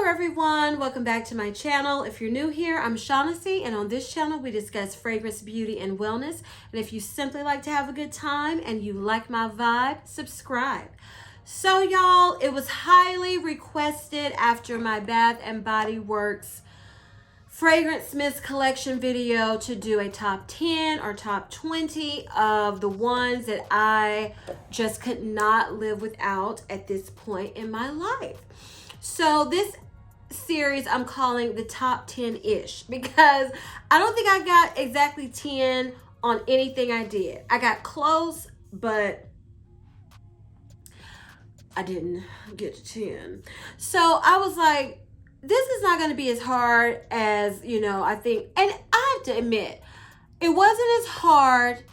Hello everyone, welcome back to my channel. If you're new here, I'm Shaughnessy, and on this channel we discuss fragrance, beauty, and wellness. And if you simply like to have a good time and you like my vibe, subscribe. So y'all, it was highly requested after my Bath and Body Works Fragrance Mist collection video to do a top 10 or top 20 of the ones that I just could not live without at this point in my life. So this series I'm calling the top 10-ish because I don't think I got exactly 10 on anything I did. I got close, but I didn't get to 10. So I was like, this is not going to be as hard as, I think. And I have to admit, it wasn't as hard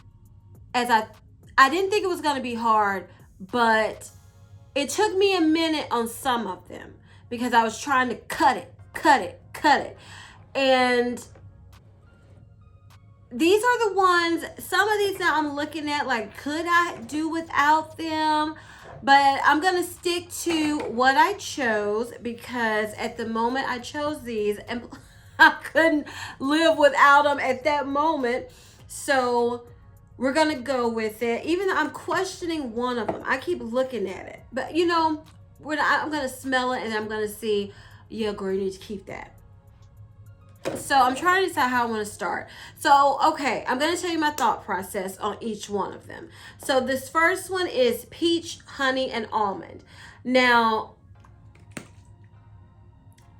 as I didn't think it was going to be hard, but it took me a minute on some of them because I was trying to cut it. And these are the ones, some of these now I'm looking at like, could I do without them? But I'm going to stick to what I chose because at the moment I chose these and I couldn't live without them at that moment. So we're going to go with it. Even though I'm questioning one of them. I keep looking at it. But I'm going to smell it and I'm going to see, yeah, girl, you need to keep that. So I'm trying to decide how I want to start. So, okay, I'm going to tell you my thought process on each one of them. So this first one is peach, honey, and almond. Now,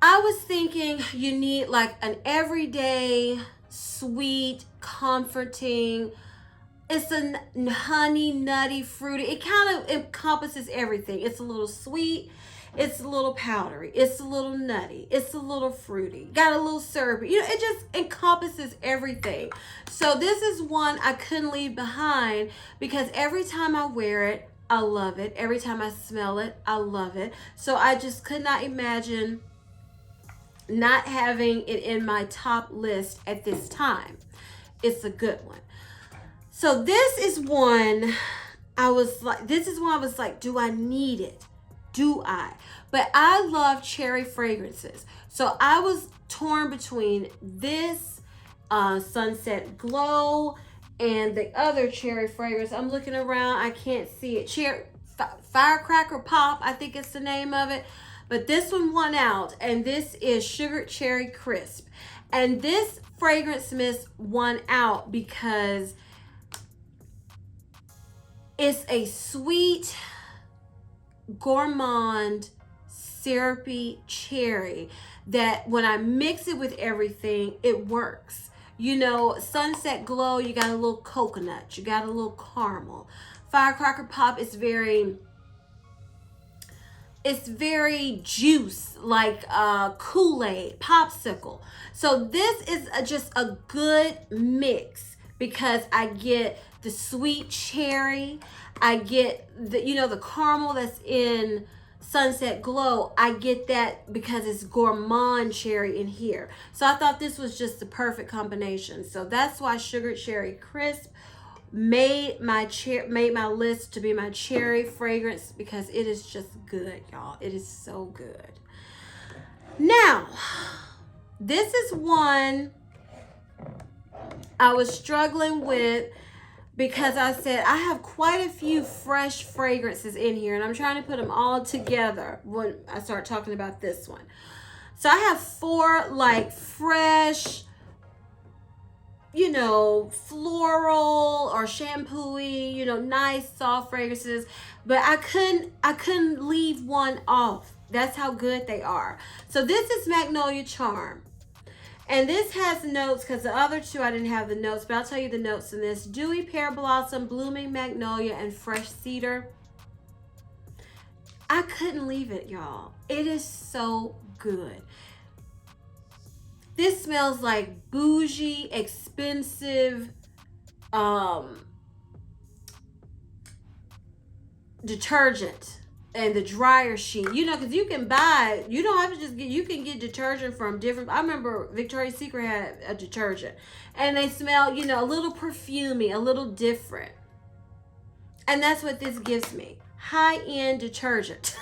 I was thinking you need like an everyday, sweet, comforting. It's a honey, nutty, fruity. It kind of encompasses everything. It's a little sweet. It's a little powdery. It's a little nutty. It's a little fruity. Got a little syrupy. It just encompasses everything. So this is one I couldn't leave behind because every time I wear it, I love it. Every time I smell it, I love it. So I just could not imagine not having it in my top list at this time. It's a good one. So this is one I was like, do I need it? Do I? But I love cherry fragrances. So I was torn between this Sunset Glow and the other cherry fragrance. I'm looking around. I can't see it. Firecracker Pop, I think it's the name of it. But this one won out. And this is Sugar Cherry Crisp. And this fragrance mist won out because it's a sweet, gourmand, syrupy cherry that when I mix it with everything, it works. Sunset Glow, you got a little coconut, you got a little caramel. Firecracker Pop is very juice, like Kool-Aid, popsicle. So this is just a good mix because I get the sweet cherry, I get the caramel that's in Sunset Glow. I get that because it's gourmand cherry in here. So I thought this was just the perfect combination. So that's why Sugar Cherry Crisp made my list to be my cherry fragrance because it is just good, y'all. It is so good. Now, this is one I was struggling with because I said I have quite a few fresh fragrances in here and I'm trying to put them all together when I start talking about this one. So I have 4 like fresh, floral or shampoo-y, nice soft fragrances, but I couldn't leave one off. That's how good they are. So this is Magnolia Charm. And this has notes, because the other 2 I didn't have the notes, but I'll tell you the notes in this. Dewy pear blossom, blooming magnolia, and fresh cedar. I couldn't leave it, y'all. It is so good. This smells like bougie, expensive detergent. And the dryer sheet, because you can buy, you don't have to just you can get detergent from different. I remember Victoria's Secret had a detergent and they smell, a little perfumey, a little different. And that's what this gives me. High-end detergent.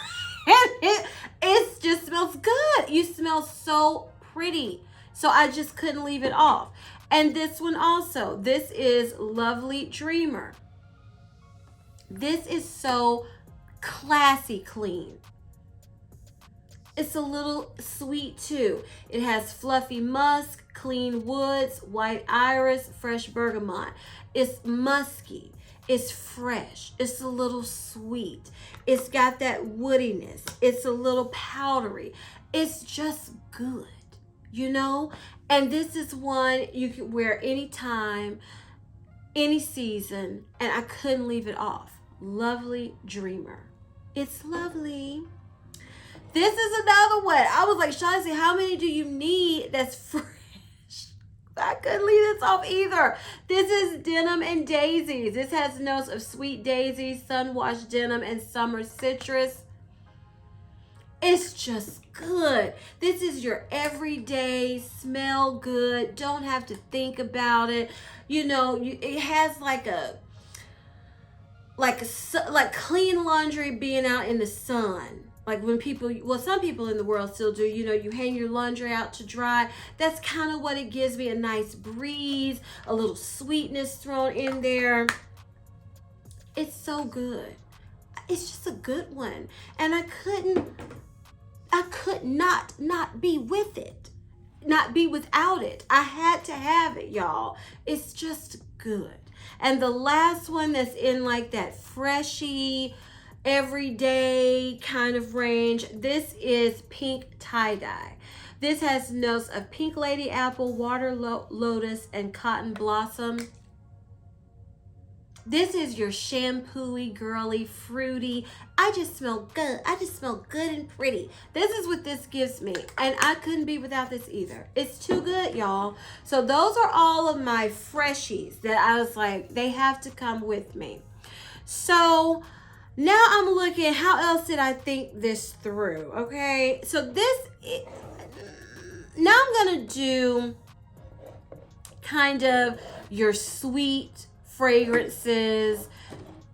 And it just smells good. good. You smell so pretty. So I just couldn't leave it off. And this one also, this is Lovely Dreamer. This is so classy clean. It's a little sweet too. It has fluffy musk, clean woods, white iris, fresh bergamot. It's musky. It's fresh. It's a little sweet. It's got that woodiness. It's a little powdery. It's just good, you know? And this is one you can wear anytime, any season, and I couldn't leave it off. Lovely Dreamer. It's lovely. This is another one. I was like, Shaughnessy, how many do you need that's fresh? I couldn't leave this off either. This is Denim and Daisies. This has notes of sweet daisies, sun-washed denim, and summer citrus. It's just good. This is your everyday, smell good, don't have to think about it. You know, it has like clean laundry being out in the sun. Like when people, well, some people in the world still do, you know, you hang your laundry out to dry. That's kind of what it gives me, a nice breeze, a little sweetness thrown in there. It's so good. It's just a good one. And I could not be with it, not be without it. I had to have it, y'all. It's just good. And the last one that's in like that freshy, everyday kind of range, this is Pink Tie-Dye. This has notes of pink lady apple, water lotus, and cotton blossom. This is your shampooey, girly, fruity. I just smell good. I just smell good and pretty. This is what this gives me. And I couldn't be without this either. It's too good, y'all. So those are all of my freshies that I was like, they have to come with me. So now I'm looking, how else did I think this through? Okay, so now I'm gonna do kind of your sweet fragrances,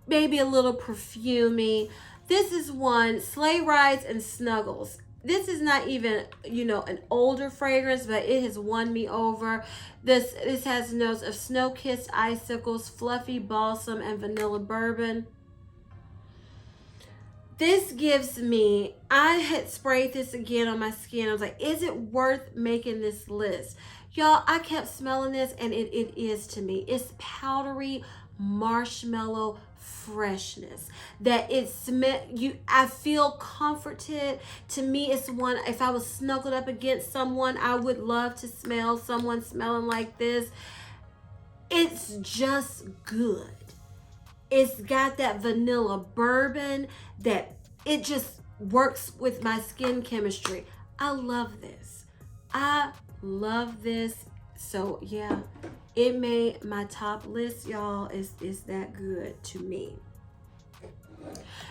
maybe a little perfumey. This is one, Sleigh Rides and Snuggles. This is not even, you know, an older fragrance, but it has won me over. This has notes of snow-kissed icicles, fluffy balsam, and vanilla bourbon. This gives me, I had sprayed this again on my skin. I was like, is it worth making this list? Y'all, I kept smelling this, and it is to me. It's powdery marshmallow freshness that I feel comforted. To me, it's one, if I was snuggled up against someone, I would love to smell someone smelling like this. It's just good. It's got that vanilla bourbon that it just works with my skin chemistry. I love this. I love this. So yeah, it made my top list, y'all. Is that good to me.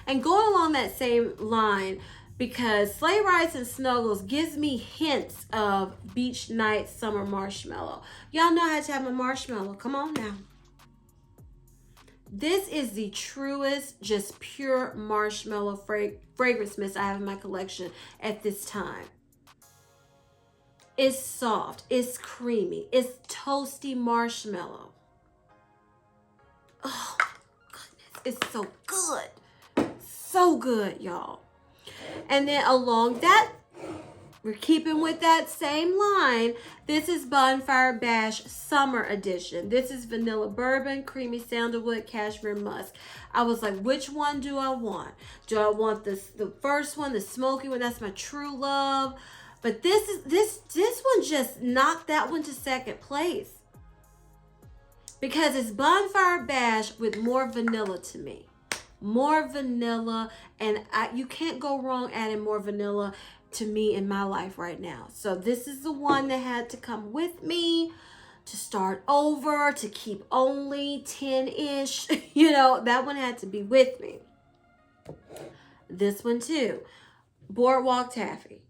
And going along that same line, because Sleigh Rides and Snuggles gives me hints of beach night summer marshmallow. Y'all know how to have a marshmallow. Come on now. This is the truest, just pure marshmallow fragrance mist I have in my collection at this time. It's soft, it's creamy, it's toasty marshmallow. Oh, goodness, it's so good. So good, y'all. And then along that, we're keeping with that same line. This is Bonfire Bash Summer Edition. This is vanilla bourbon, creamy sandalwood, cashmere musk. I was like, which one do I want? Do I want the first one, the smoky one? That's my true love. But this one just knocked that one to second place, because it's Bonfire Bash with more vanilla to me. More vanilla, and you can't go wrong adding more vanilla to me in my life right now. So this is the one that had to come with me to start over, to keep only 10-ish. You know, that one had to be with me. This one too, Boardwalk Taffy.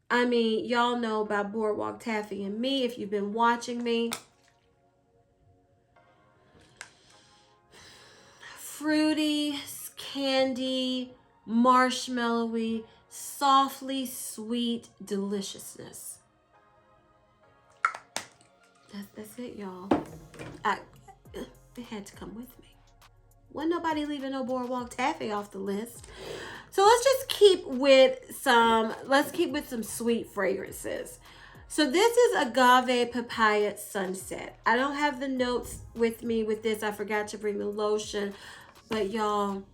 I mean, y'all know about Boardwalk Taffy and me if you've been watching me. Fruity, candy, marshmallowy, softly sweet deliciousness. That's it, y'all. It had to come with me. Wasn't nobody leaving no boardwalk taffy off the list. So let's just keep with some sweet fragrances. So this is Agave Papaya Sunset. I don't have the notes with me with this. I forgot to bring the lotion. But y'all,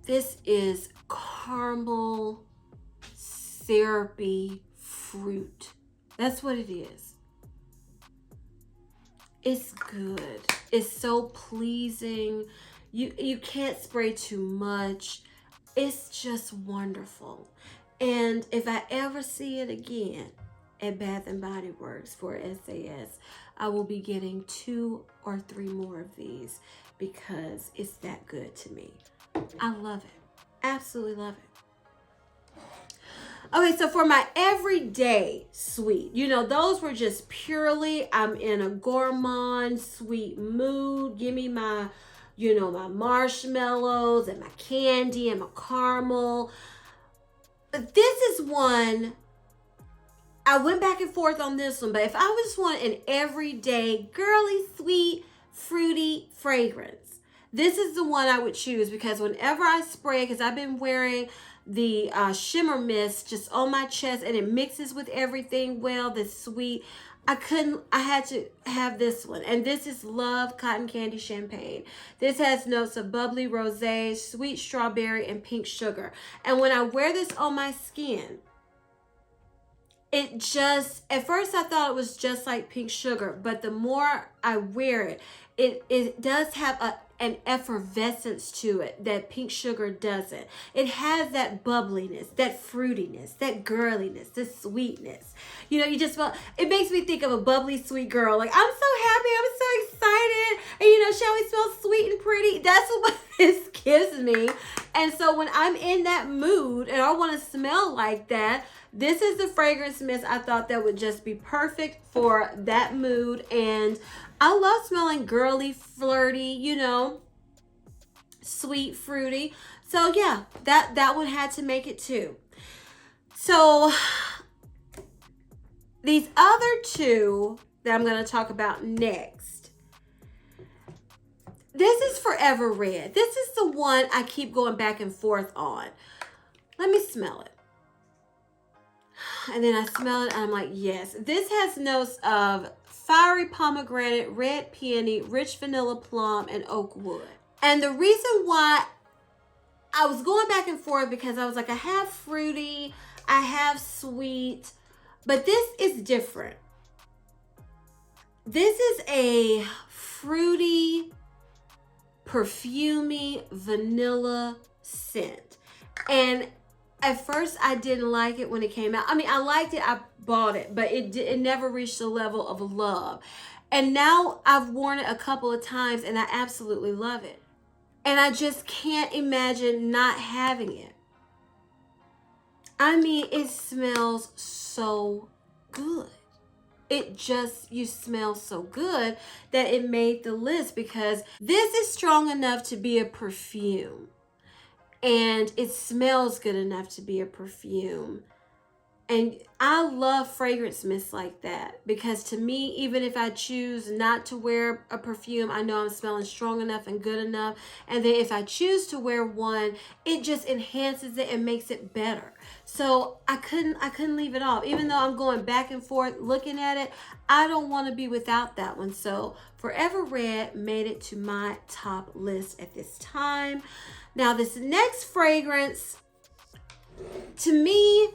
this is caramel syrupy fruit. That's what it is. It's good. It's so pleasing. You can't spray too much. It's just wonderful. And if I ever see it again at Bath and Body Works for SAS, I will be getting 2 or 3 more of these because it's that good to me. I love it. Absolutely love it. Okay, so for my everyday sweet, those were just purely, I'm in a gourmand sweet mood. Give me my, my marshmallows and my candy and my caramel. But this is one, I went back and forth on this one, but if I just want an everyday girly, sweet, fruity fragrance, this is the one I would choose because whenever I spray, because I've been wearing the shimmer mist just on my chest and it mixes with everything well, the sweet, I had to have this one. And this is Love Cotton Candy Champagne. This has notes of bubbly rosé, sweet strawberry, and pink sugar. And when I wear this on my skin, it just, at first I thought it was just like pink sugar, but the more I wear it, it does have an effervescence to it that pink sugar doesn't. It has that bubbliness, that fruitiness, that girliness, this sweetness. You just feel, it makes me think of a bubbly, sweet girl. Like, I'm so happy, I'm so excited. And shall we smell sweet and pretty? That's what this gives me. And so when I'm in that mood and I want to smell like that, this is the fragrance mist I thought that would just be perfect for that mood. And I love smelling girly, flirty, sweet, fruity. So yeah, that one had to make it too. So these other 2 that I'm going to talk about next. This is Forever Red. This is the one I keep going back and forth on. Let me smell it. And then I smell it and I'm like, yes. This has notes of fiery pomegranate, red peony, rich vanilla plum, and oak wood. And the reason why I was going back and forth because I was like, I have fruity, I have sweet, but this is different. This is a fruity, perfumey vanilla scent. And at first I didn't like it when it came out. I mean, I liked it, I bought it, but it never reached the level of love. And now I've worn it a couple of times and I absolutely love it. And I just can't imagine not having it. I mean, it smells so good. You smell so good that it made the list because this is strong enough to be a perfume. And it smells good enough to be a perfume. And I love fragrance mists like that because to me, even if I choose not to wear a perfume, I know I'm smelling strong enough and good enough. And then if I choose to wear one, it just enhances it and makes it better. So I couldn't leave it off. Even though I'm going back and forth looking at it, I don't want to be without that one. So Forever Red made it to my top list at this time. Now this next fragrance, to me,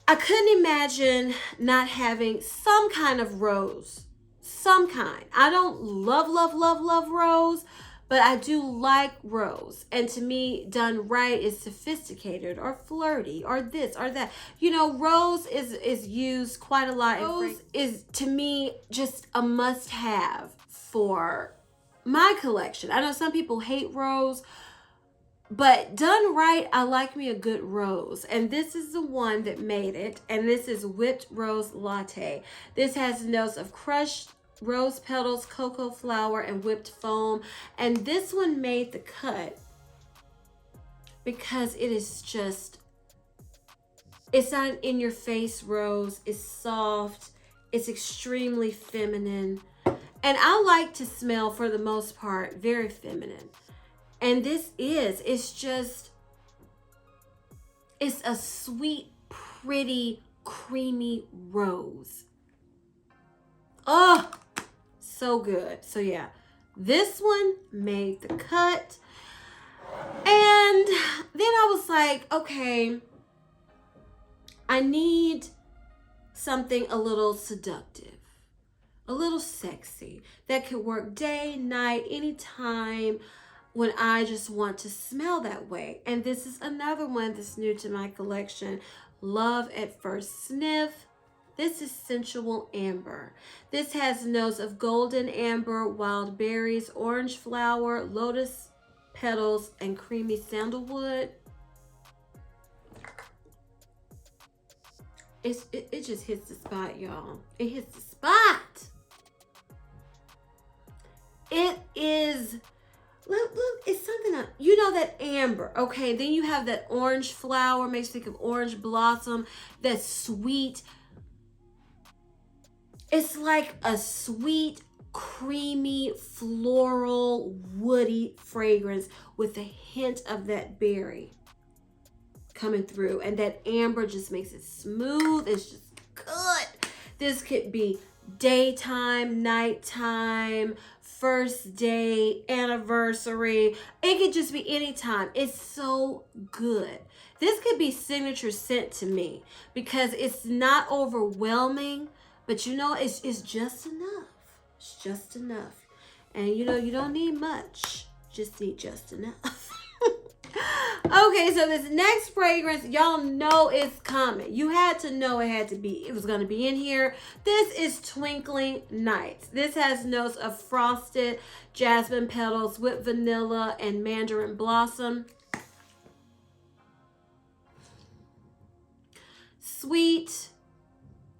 I couldn't imagine not having some kind of rose. Some kind. I don't love rose, but I do like rose. And to me, done right is sophisticated or flirty or this or that. Rose is used quite a lot. Rose is, to me, just a must-have for my collection. I know some people hate rose, but done right, I like me a good rose. And this is the one that made it. And this is Whipped Rose Latte. This has notes of crushed rose petals, cocoa flour, and whipped foam. And this one made the cut because it is just, it's not an in-your-face rose. It's soft. It's extremely feminine. And I like to smell, for the most part, very feminine. And this is, it's a sweet, pretty, creamy rose. Oh, so good. So yeah, this one made the cut. And then I was like, okay, I need something a little seductive, a little sexy, that could work day, night, anytime when I just want to smell that way. And this is another one that's new to my collection, Love at First Sniff. This is Sensual Amber. This has notes of golden amber, wild berries, orange flower, lotus petals, and creamy sandalwood. It just hits the spot, y'all. It hits the spot. It is, look, it's something, you know, that amber. Okay, then you have that orange flower, makes you think of orange blossom, that sweet. It's like a sweet, creamy, floral, woody fragrance with a hint of that berry coming through. And that amber just makes it smooth. It's just good. This could be daytime, nighttime, first day, anniversary. It could just be anytime. It's so good. This could be signature scent to me because it's not overwhelming, but you know, it's just enough. It's just enough. And you know, you don't need much. Just need just enough. Okay, so this next fragrance, y'all know it's coming. You had to know it was going to be in here. This is Twinkling Nights. This has notes of frosted jasmine petals with vanilla and mandarin blossom. Sweet,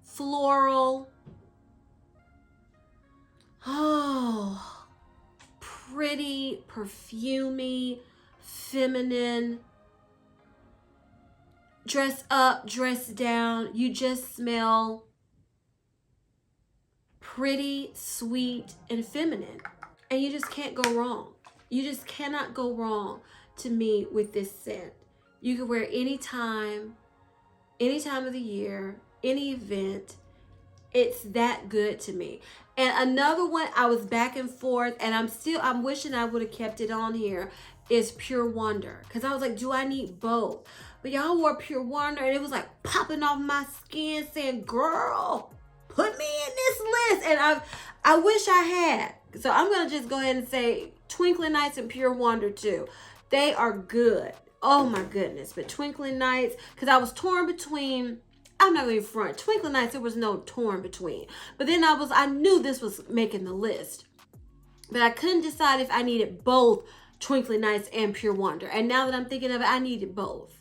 floral. Oh, pretty, perfumey, feminine. Dress up, dress down. You just smell pretty, sweet, and feminine. And you just can't go wrong. You just cannot go wrong to me with this scent. You can wear any time of the year, any event. It's that good to me. And another one, I was back and forth, and I'm wishing I would have kept it on here, is Pure Wonder. Because I was like, do I need both? But y'all wore Pure Wonder, and it was like popping off my skin saying, girl, put me in this list. And I wish I had. So I'm going to just go ahead and say Twinkling Nights and Pure Wonder too. They are good. Oh my goodness. But Twinkling Nights, because I was torn between, I'm not going to front. Twinkling Nights, there was no torn between. But then I knew this was making the list. But I couldn't decide if I needed both Twinkling Nights and Pure Wonder. And now that I'm thinking of it, I needed both.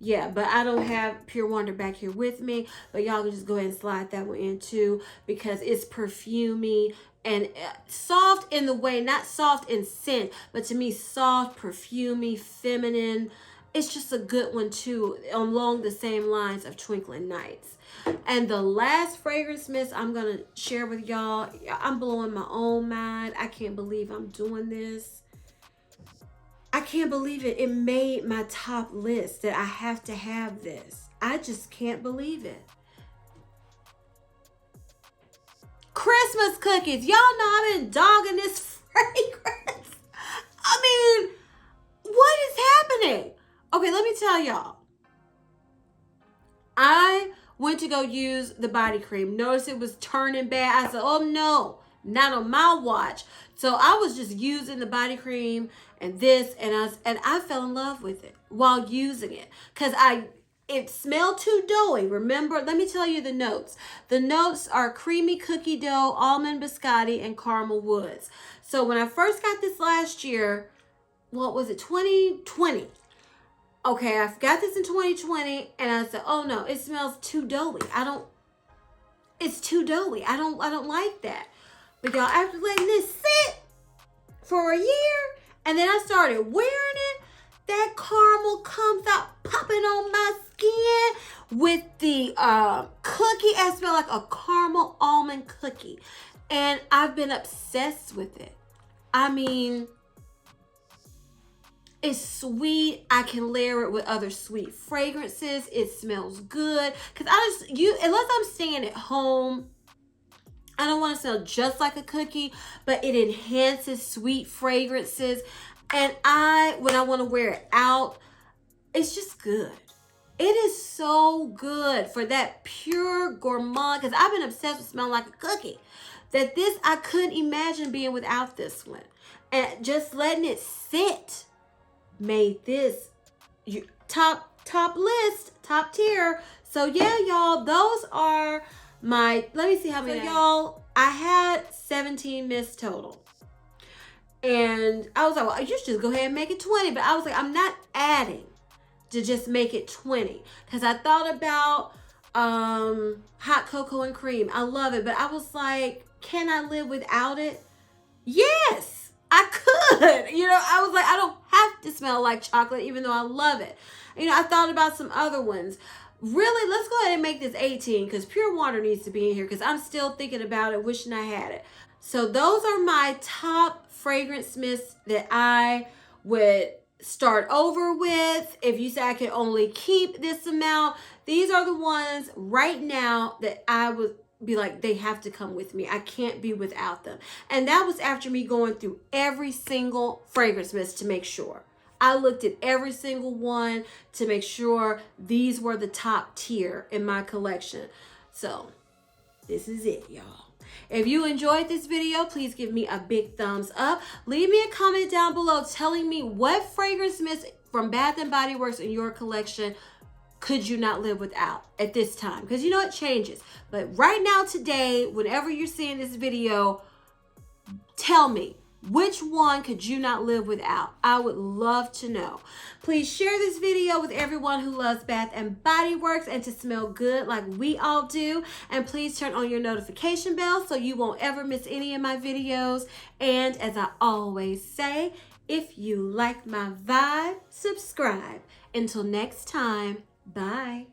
Yeah, but I don't have Pure Wonder back here with me. But y'all can just go ahead and slide that one in too, because it's perfumey and soft in the way, not soft in scent, but to me, soft, perfumey, feminine. It's just a good one too, along the same lines of Twinkling Nights. And the last fragrance mist I'm going to share with y'all, I'm blowing my own mind. I can't believe I'm doing this. I can't believe it. It made my top list that I have to have this. I just can't believe it. Christmas cookies. Y'all know I've been dogging this fragrance. I mean, what is happening? Okay, let me tell y'all. I went to go use the body cream. Noticed it was turning bad. I said, oh no, not on my watch. So I was just using the body cream and this, and I fell in love with it while using it. Because it smelled too doughy. Remember, let me tell you the notes. The notes are creamy cookie dough, almond biscotti, and caramel woods. So when I first got this last year, what was it, 2020? Okay, I got this in 2020, and I said, oh no, it smells too doughy. It's too doughy. I don't like that. But y'all, after letting this sit for a year, and then I started wearing it, that caramel comes out popping on my skin with the cookie. It smells like a caramel almond cookie. And I've been obsessed with it. I mean, it's sweet. I can layer it with other sweet fragrances. It smells good. Because unless I'm staying at home, I don't want to smell just like a cookie, but it enhances sweet fragrances. And when I want to wear it out, it's just good. It is so good for that pure gourmand, because I've been obsessed with smelling like a cookie. That I couldn't imagine being without this one. And just letting it sit made this top list, top tier. So yeah, y'all, those are my, let me see how many. So y'all, I had 17 MISTS total. And I was like, well, you should just go ahead and make it 20. But I was like, I'm not adding to just make it 20. Because I thought about hot cocoa and cream. I love it. But I was like, can I live without it? Yes, I could. You know, I was like, I don't have to smell like chocolate, even though I love it. You know, I thought about some other ones. Really, let's go ahead and make this 18 because pure water needs to be in here because I'm still thinking about it, wishing I had it. So those are my top fragrance mists that I would start over with. If you say I could only keep this amount, these are the ones right now that I would be like, they have to come with me. I can't be without them. And that was after me going through every single fragrance mist to make sure. I looked at every single one to make sure these were the top tier in my collection. So this is it, y'all. If you enjoyed this video, please give me a big thumbs up. Leave me a comment down below telling me what fragrance mist from Bath & Body Works in your collection could you not live without at this time? Because you know it changes. But right now, today, whenever you're seeing this video, tell me, which one could you not live without? I would love to know. Please share this video with everyone who loves Bath & Body Works and to smell good like we all do. And please turn on your notification bell so you won't ever miss any of my videos. And as I always say, if you like my vibe, subscribe. Until next time, bye.